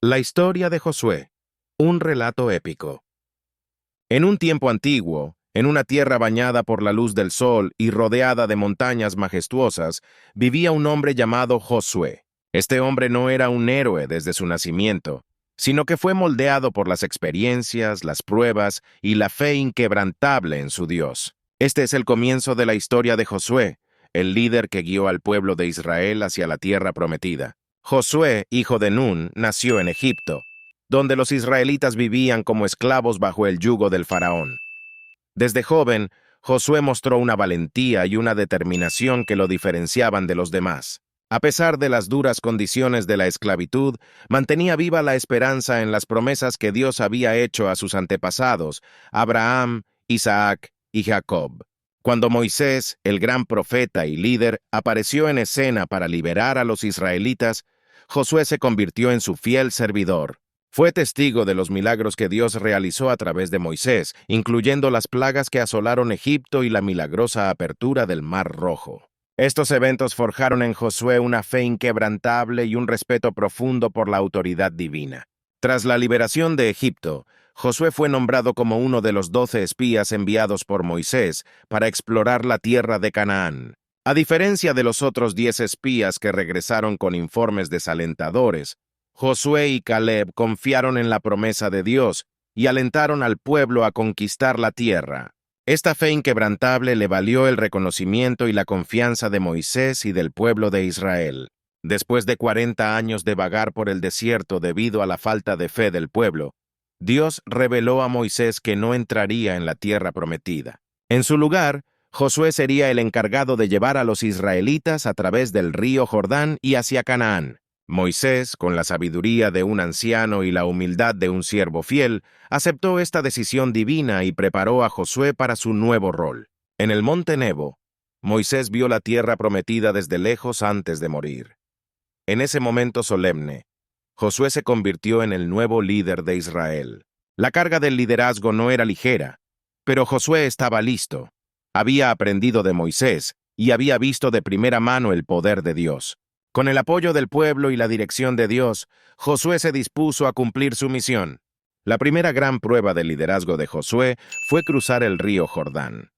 La historia de Josué, un relato épico. En un tiempo antiguo, en una tierra bañada por la luz del sol y rodeada de montañas majestuosas, vivía un hombre llamado Josué. Este hombre no era un héroe desde su nacimiento, sino que fue moldeado por las experiencias, las pruebas y la fe inquebrantable en su Dios. Este es el comienzo de la historia de Josué, el líder que guió al pueblo de Israel hacia la tierra prometida. Josué, hijo de Nun, nació en Egipto, donde los israelitas vivían como esclavos bajo el yugo del faraón. Desde joven, Josué mostró una valentía y una determinación que lo diferenciaban de los demás. A pesar de las duras condiciones de la esclavitud, mantenía viva la esperanza en las promesas que Dios había hecho a sus antepasados, Abraham, Isaac y Jacob. Cuando Moisés, el gran profeta y líder, apareció en escena para liberar a los israelitas, Josué se convirtió en su fiel servidor. Fue testigo de los milagros que Dios realizó a través de Moisés, incluyendo las plagas que asolaron Egipto y la milagrosa apertura del Mar Rojo. Estos eventos forjaron en Josué una fe inquebrantable y un respeto profundo por la autoridad divina. Tras la liberación de Egipto, Josué fue nombrado como uno de los 12 espías enviados por Moisés para explorar la tierra de Canaán. A diferencia de los otros 10 espías que regresaron con informes desalentadores, Josué y Caleb confiaron en la promesa de Dios y alentaron al pueblo a conquistar la tierra. Esta fe inquebrantable le valió el reconocimiento y la confianza de Moisés y del pueblo de Israel. Después de 40 años de vagar por el desierto debido a la falta de fe del pueblo, Dios reveló a Moisés que no entraría en la tierra prometida. En su lugar, Josué sería el encargado de llevar a los israelitas a través del río Jordán y hacia Canaán. Moisés, con la sabiduría de un anciano y la humildad de un siervo fiel, aceptó esta decisión divina y preparó a Josué para su nuevo rol. En el monte Nebo, Moisés vio la tierra prometida desde lejos antes de morir. En ese momento solemne, Josué se convirtió en el nuevo líder de Israel. La carga del liderazgo no era ligera, pero Josué estaba listo. Había aprendido de Moisés y había visto de primera mano el poder de Dios. Con el apoyo del pueblo y la dirección de Dios, Josué se dispuso a cumplir su misión. La primera gran prueba del liderazgo de Josué fue cruzar el río Jordán.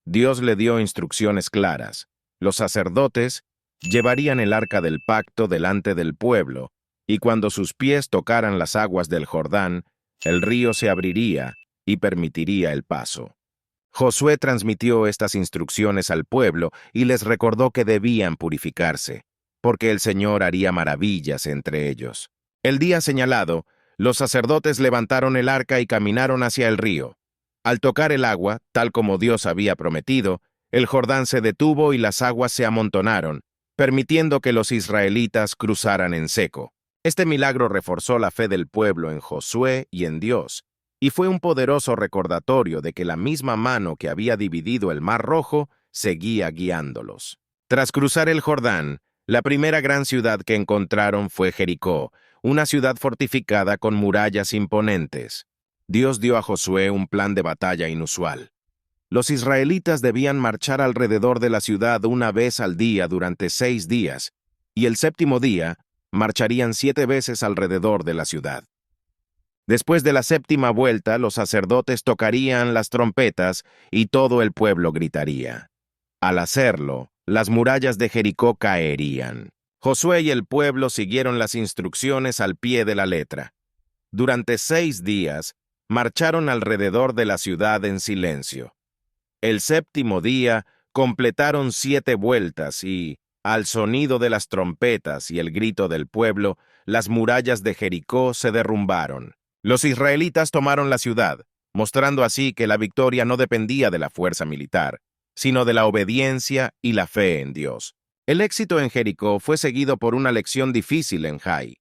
Dios le dio instrucciones claras. Los sacerdotes llevarían el arca del pacto delante del pueblo, y cuando sus pies tocaran las aguas del Jordán, el río se abriría y permitiría el paso. Josué transmitió estas instrucciones al pueblo y les recordó que debían purificarse, porque el Señor haría maravillas entre ellos. El día señalado, los sacerdotes levantaron el arca y caminaron hacia el río. Al tocar el agua, tal como Dios había prometido, el Jordán se detuvo y las aguas se amontonaron, permitiendo que los israelitas cruzaran en seco. Este milagro reforzó la fe del pueblo en Josué y en Dios, y fue un poderoso recordatorio de que la misma mano que había dividido el Mar Rojo seguía guiándolos. Tras cruzar el Jordán, la primera gran ciudad que encontraron fue Jericó, una ciudad fortificada con murallas imponentes. Dios dio a Josué un plan de batalla inusual. Los israelitas debían marchar alrededor de la ciudad una vez al día durante 6 días, y el séptimo día marcharían 7 veces alrededor de la ciudad. Después de la séptima vuelta, los sacerdotes tocarían las trompetas y todo el pueblo gritaría. Al hacerlo, las murallas de Jericó caerían. Josué y el pueblo siguieron las instrucciones al pie de la letra. Durante 6 días, marcharon alrededor de la ciudad en silencio. El séptimo día, completaron 7 vueltas y, al sonido de las trompetas y el grito del pueblo, las murallas de Jericó se derrumbaron. Los israelitas tomaron la ciudad, mostrando así que la victoria no dependía de la fuerza militar, sino de la obediencia y la fe en Dios. El éxito en Jericó fue seguido por una lección difícil en Jai.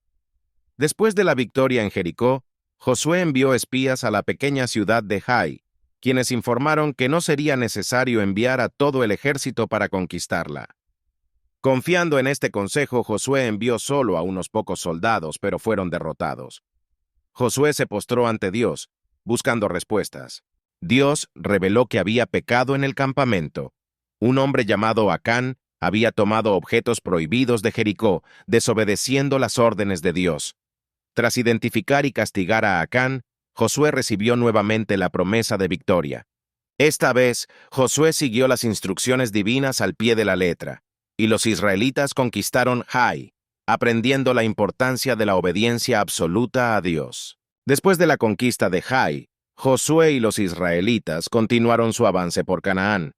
Después de la victoria en Jericó, Josué envió espías a la pequeña ciudad de Jai, quienes informaron que no sería necesario enviar a todo el ejército para conquistarla. Confiando en este consejo, Josué envió solo a unos pocos soldados, pero fueron derrotados. Josué se postró ante Dios, buscando respuestas. Dios reveló que había pecado en el campamento. Un hombre llamado Acán había tomado objetos prohibidos de Jericó, desobedeciendo las órdenes de Dios. Tras identificar y castigar a Acán, Josué recibió nuevamente la promesa de victoria. Esta vez, Josué siguió las instrucciones divinas al pie de la letra, y los israelitas conquistaron Jai, aprendiendo la importancia de la obediencia absoluta a Dios. Después de la conquista de Jai, Josué y los israelitas continuaron su avance por Canaán.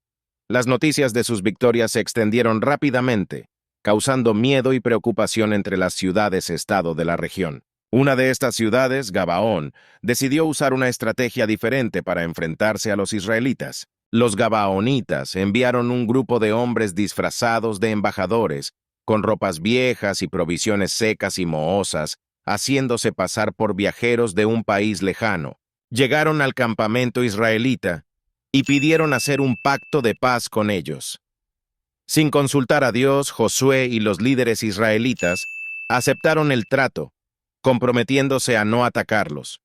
Las noticias de sus victorias se extendieron rápidamente, causando miedo y preocupación entre las ciudades-estado de la región. Una de estas ciudades, Gabaón, decidió usar una estrategia diferente para enfrentarse a los israelitas. Los gabaonitas enviaron un grupo de hombres disfrazados de embajadores, con ropas viejas y provisiones secas y mohosas, haciéndose pasar por viajeros de un país lejano. Llegaron al campamento israelita y pidieron hacer un pacto de paz con ellos. Sin consultar a Dios, Josué y los líderes israelitas aceptaron el trato, comprometiéndose a no atacarlos.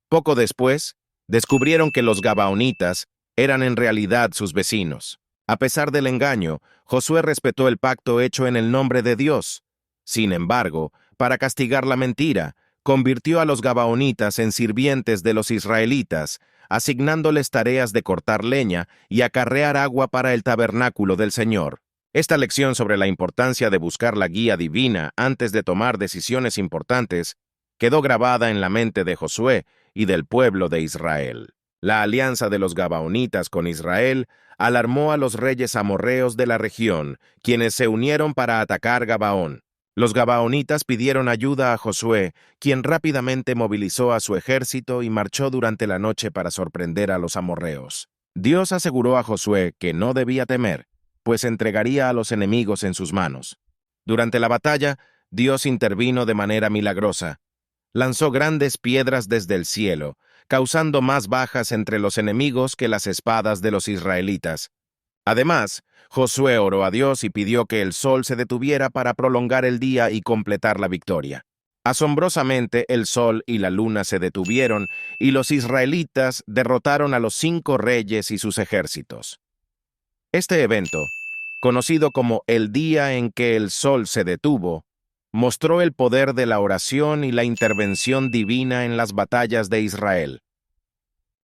Poco después, descubrieron que los gabaonitas eran en realidad sus vecinos. A pesar del engaño, Josué respetó el pacto hecho en el nombre de Dios. Sin embargo, para castigar la mentira, convirtió a los gabaonitas en sirvientes de los israelitas, asignándoles tareas de cortar leña y acarrear agua para el tabernáculo del Señor. Esta lección sobre la importancia de buscar la guía divina antes de tomar decisiones importantes quedó grabada en la mente de Josué y del pueblo de Israel. La alianza de los gabaonitas con Israel alarmó a los reyes amorreos de la región, quienes se unieron para atacar Gabaón. Los gabaonitas pidieron ayuda a Josué, quien rápidamente movilizó a su ejército y marchó durante la noche para sorprender a los amorreos. Dios aseguró a Josué que no debía temer, pues entregaría a los enemigos en sus manos. Durante la batalla, Dios intervino de manera milagrosa. Lanzó grandes piedras desde el cielo, causando más bajas entre los enemigos que las espadas de los israelitas. Además, Josué oró a Dios y pidió que el sol se detuviera para prolongar el día y completar la victoria. Asombrosamente, el sol y la luna se detuvieron y los israelitas derrotaron a los 5 reyes y sus ejércitos. Este evento, conocido como el día en que el sol se detuvo, mostró el poder de la oración y la intervención divina en las batallas de Israel.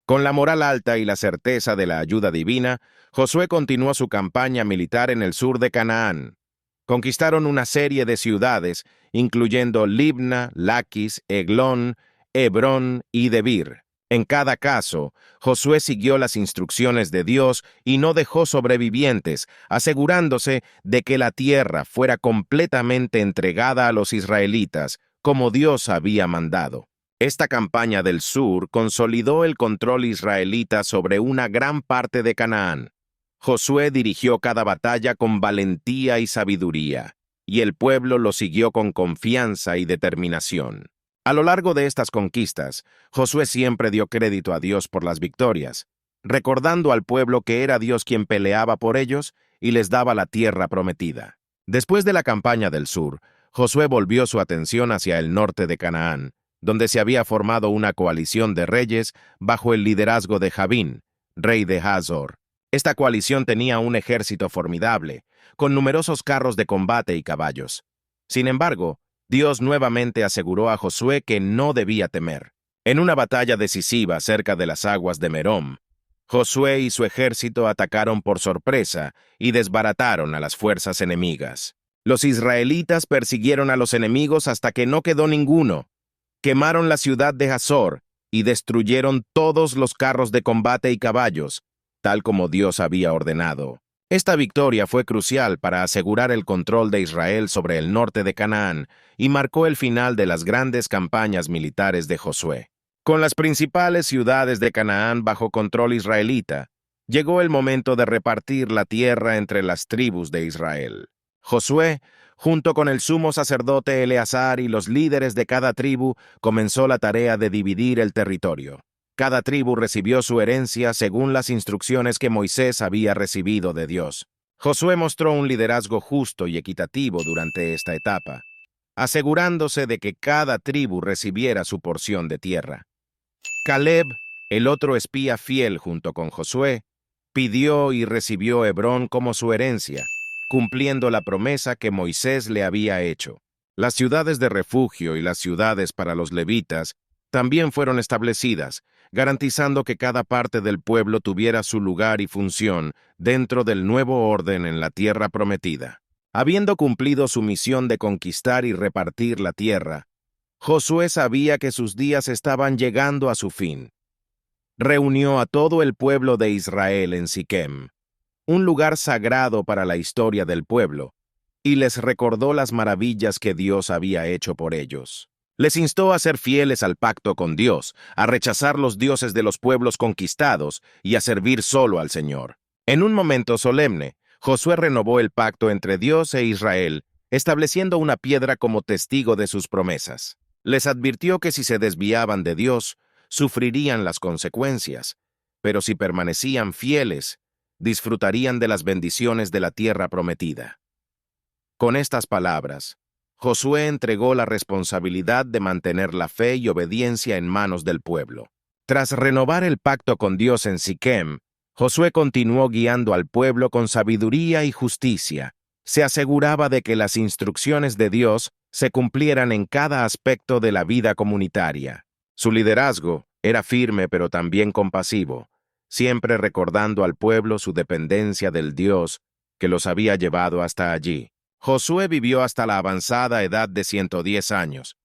Con la moral alta y la certeza de la ayuda divina, Josué continuó su campaña militar en el sur de Canaán. Conquistaron una serie de ciudades, incluyendo Libna, Laquis, Eglón, Hebrón y Debir. En cada caso, Josué siguió las instrucciones de Dios y no dejó sobrevivientes, asegurándose de que la tierra fuera completamente entregada a los israelitas, como Dios había mandado. Esta campaña del sur consolidó el control israelita sobre una gran parte de Canaán. Josué dirigió cada batalla con valentía y sabiduría, y el pueblo lo siguió con confianza y determinación. A lo largo de estas conquistas, Josué siempre dio crédito a Dios por las victorias, recordando al pueblo que era Dios quien peleaba por ellos y les daba la tierra prometida. Después de la campaña del sur, Josué volvió su atención hacia el norte de Canaán, donde se había formado una coalición de reyes bajo el liderazgo de Javín, rey de Hazor. Esta coalición tenía un ejército formidable, con numerosos carros de combate y caballos. Sin embargo, Dios nuevamente aseguró a Josué que no debía temer. En una batalla decisiva cerca de las aguas de Merom, Josué y su ejército atacaron por sorpresa y desbarataron a las fuerzas enemigas. Los israelitas persiguieron a los enemigos hasta que no quedó ninguno. Quemaron la ciudad de Hazor y destruyeron todos los carros de combate y caballos, tal como Dios había ordenado. Esta victoria fue crucial para asegurar el control de Israel sobre el norte de Canaán y marcó el final de las grandes campañas militares de Josué. Con las principales ciudades de Canaán bajo control israelita, llegó el momento de repartir la tierra entre las tribus de Israel. Josué, junto con el sumo sacerdote Eleazar y los líderes de cada tribu, comenzó la tarea de dividir el territorio. Cada tribu recibió su herencia según las instrucciones que Moisés había recibido de Dios. Josué mostró un liderazgo justo y equitativo durante esta etapa, asegurándose de que cada tribu recibiera su porción de tierra. Caleb, el otro espía fiel junto con Josué, pidió y recibió Hebrón como su herencia, cumpliendo la promesa que Moisés le había hecho. Las ciudades de refugio y las ciudades para los levitas también fueron establecidas, garantizando que cada parte del pueblo tuviera su lugar y función dentro del nuevo orden en la tierra prometida. Habiendo cumplido su misión de conquistar y repartir la tierra, Josué sabía que sus días estaban llegando a su fin. Reunió a todo el pueblo de Israel en Siquem, un lugar sagrado para la historia del pueblo, y les recordó las maravillas que Dios había hecho por ellos. Les instó a ser fieles al pacto con Dios, a rechazar los dioses de los pueblos conquistados y a servir solo al Señor. En un momento solemne, Josué renovó el pacto entre Dios e Israel, estableciendo una piedra como testigo de sus promesas. Les advirtió que si se desviaban de Dios, sufrirían las consecuencias, pero si permanecían fieles, disfrutarían de las bendiciones de la tierra prometida. Con estas palabras, Josué entregó la responsabilidad de mantener la fe y obediencia en manos del pueblo. Tras renovar el pacto con Dios en Siquem, Josué continuó guiando al pueblo con sabiduría y justicia. Se aseguraba de que las instrucciones de Dios se cumplieran en cada aspecto de la vida comunitaria. Su liderazgo era firme pero también compasivo, siempre recordando al pueblo su dependencia del Dios que los había llevado hasta allí. Josué vivió hasta la avanzada edad de 110 años.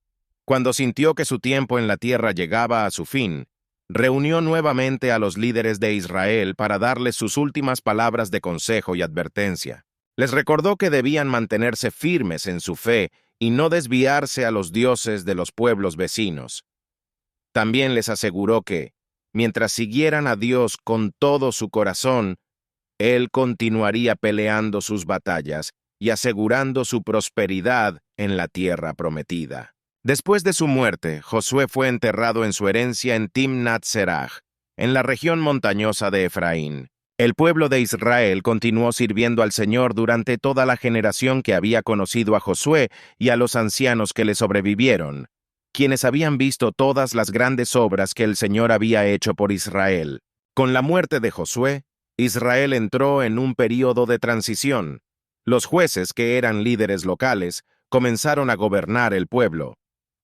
Cuando sintió que su tiempo en la tierra llegaba a su fin, reunió nuevamente a los líderes de Israel para darles sus últimas palabras de consejo y advertencia. Les recordó que debían mantenerse firmes en su fe y no desviarse a los dioses de los pueblos vecinos. También les aseguró que, mientras siguieran a Dios con todo su corazón, Él continuaría peleando sus batallas y asegurando su prosperidad en la tierra prometida. Después de su muerte, Josué fue enterrado en su herencia en Timnat Serach, en la región montañosa de Efraín. El pueblo de Israel continuó sirviendo al Señor durante toda la generación que había conocido a Josué y a los ancianos que le sobrevivieron, quienes habían visto todas las grandes obras que el Señor había hecho por Israel. Con la muerte de Josué, Israel entró en un período de transición. Los jueces, que eran líderes locales, comenzaron a gobernar el pueblo.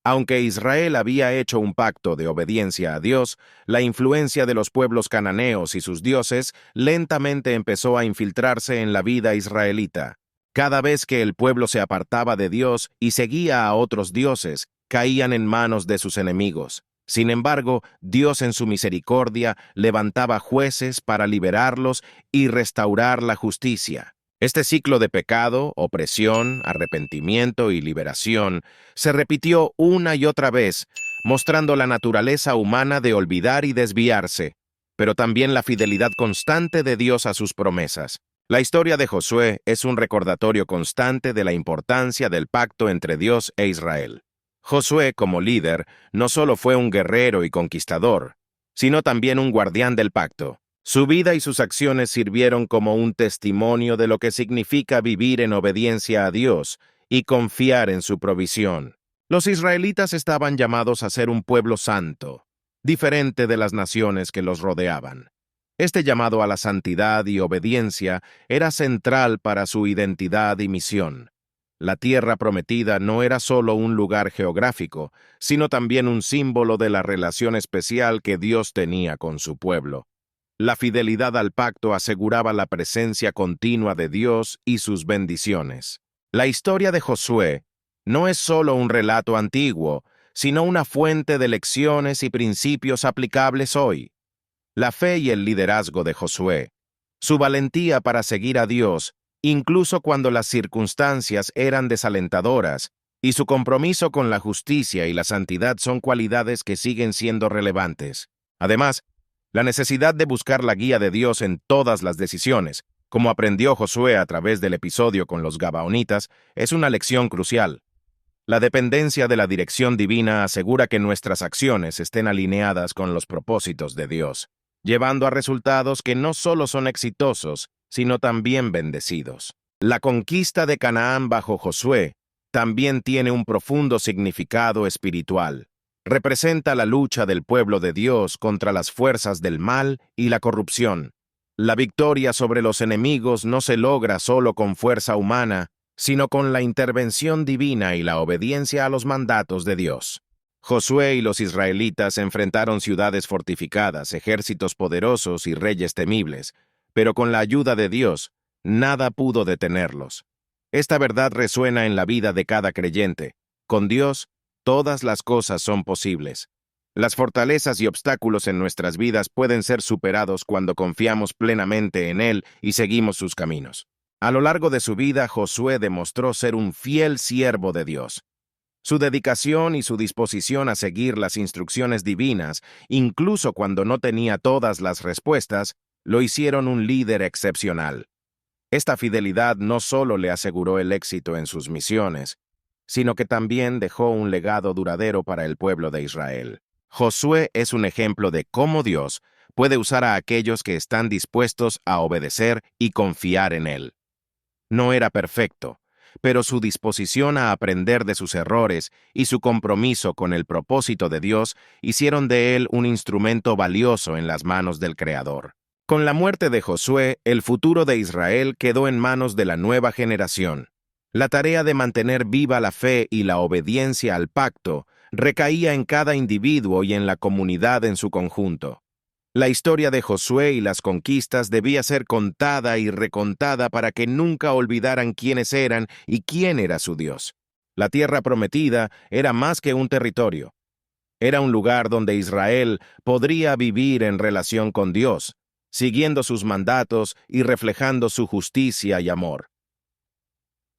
Aunque Israel había hecho un pacto de obediencia a Dios, la influencia de los pueblos cananeos y sus dioses lentamente empezó a infiltrarse en la vida israelita. Cada vez que el pueblo se apartaba de Dios y seguía a otros dioses, caían en manos de sus enemigos. Sin embargo, Dios en su misericordia levantaba jueces para liberarlos y restaurar la justicia. Este ciclo de pecado, opresión, arrepentimiento y liberación se repitió una y otra vez, mostrando la naturaleza humana de olvidar y desviarse, pero también la fidelidad constante de Dios a sus promesas. La historia de Josué es un recordatorio constante de la importancia del pacto entre Dios e Israel. Josué, como líder, no solo fue un guerrero y conquistador, sino también un guardián del pacto. Su vida y sus acciones sirvieron como un testimonio de lo que significa vivir en obediencia a Dios y confiar en su provisión. Los israelitas estaban llamados a ser un pueblo santo, diferente de las naciones que los rodeaban. Este llamado a la santidad y obediencia era central para su identidad y misión. La tierra prometida no era solo un lugar geográfico, sino también un símbolo de la relación especial que Dios tenía con su pueblo. La fidelidad al pacto aseguraba la presencia continua de Dios y sus bendiciones. La historia de Josué no es solo un relato antiguo, sino una fuente de lecciones y principios aplicables hoy. La fe y el liderazgo de Josué, su valentía para seguir a Dios, incluso cuando las circunstancias eran desalentadoras, y su compromiso con la justicia y la santidad son cualidades que siguen siendo relevantes. Además, la necesidad de buscar la guía de Dios en todas las decisiones, como aprendió Josué a través del episodio con los Gabaonitas, es una lección crucial. La dependencia de la dirección divina asegura que nuestras acciones estén alineadas con los propósitos de Dios, llevando a resultados que no solo son exitosos, sino también bendecidos. La conquista de Canaán bajo Josué también tiene un profundo significado espiritual. Representa la lucha del pueblo de Dios contra las fuerzas del mal y la corrupción. La victoria sobre los enemigos no se logra solo con fuerza humana, sino con la intervención divina y la obediencia a los mandatos de Dios. Josué y los israelitas enfrentaron ciudades fortificadas, ejércitos poderosos y reyes temibles, pero con la ayuda de Dios, nada pudo detenerlos. Esta verdad resuena en la vida de cada creyente. Con Dios, todas las cosas son posibles. Las fortalezas y obstáculos en nuestras vidas pueden ser superados cuando confiamos plenamente en Él y seguimos sus caminos. A lo largo de su vida, Josué demostró ser un fiel siervo de Dios. Su dedicación y su disposición a seguir las instrucciones divinas, incluso cuando no tenía todas las respuestas, lo hicieron un líder excepcional. Esta fidelidad no solo le aseguró el éxito en sus misiones, sino que también dejó un legado duradero para el pueblo de Israel. Josué es un ejemplo de cómo Dios puede usar a aquellos que están dispuestos a obedecer y confiar en Él. No era perfecto, pero su disposición a aprender de sus errores y su compromiso con el propósito de Dios hicieron de él un instrumento valioso en las manos del Creador. Con la muerte de Josué, el futuro de Israel quedó en manos de la nueva generación. La tarea de mantener viva la fe y la obediencia al pacto recaía en cada individuo y en la comunidad en su conjunto. La historia de Josué y las conquistas debía ser contada y recontada para que nunca olvidaran quiénes eran y quién era su Dios. La tierra prometida era más que un territorio. Era un lugar donde Israel podría vivir en relación con Dios, siguiendo sus mandatos y reflejando su justicia y amor.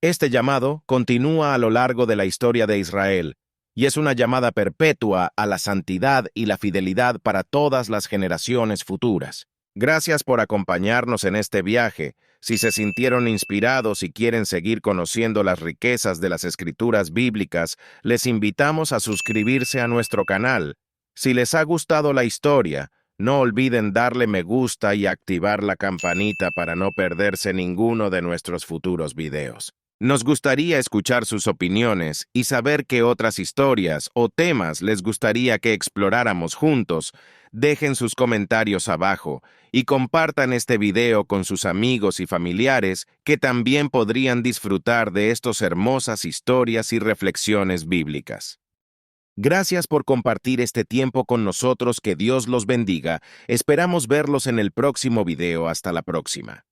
Este llamado continúa a lo largo de la historia de Israel, y es una llamada perpetua a la santidad y la fidelidad para todas las generaciones futuras. Gracias por acompañarnos en este viaje. Si se sintieron inspirados y quieren seguir conociendo las riquezas de las escrituras bíblicas, les invitamos a suscribirse a nuestro canal. Si les ha gustado la historia, no olviden darle me gusta y activar la campanita para no perderse ninguno de nuestros futuros videos. Nos gustaría escuchar sus opiniones y saber qué otras historias o temas les gustaría que exploráramos juntos. Dejen sus comentarios abajo y compartan este video con sus amigos y familiares que también podrían disfrutar de estas hermosas historias y reflexiones bíblicas. Gracias por compartir este tiempo con nosotros. Que Dios los bendiga. Esperamos verlos en el próximo video. Hasta la próxima.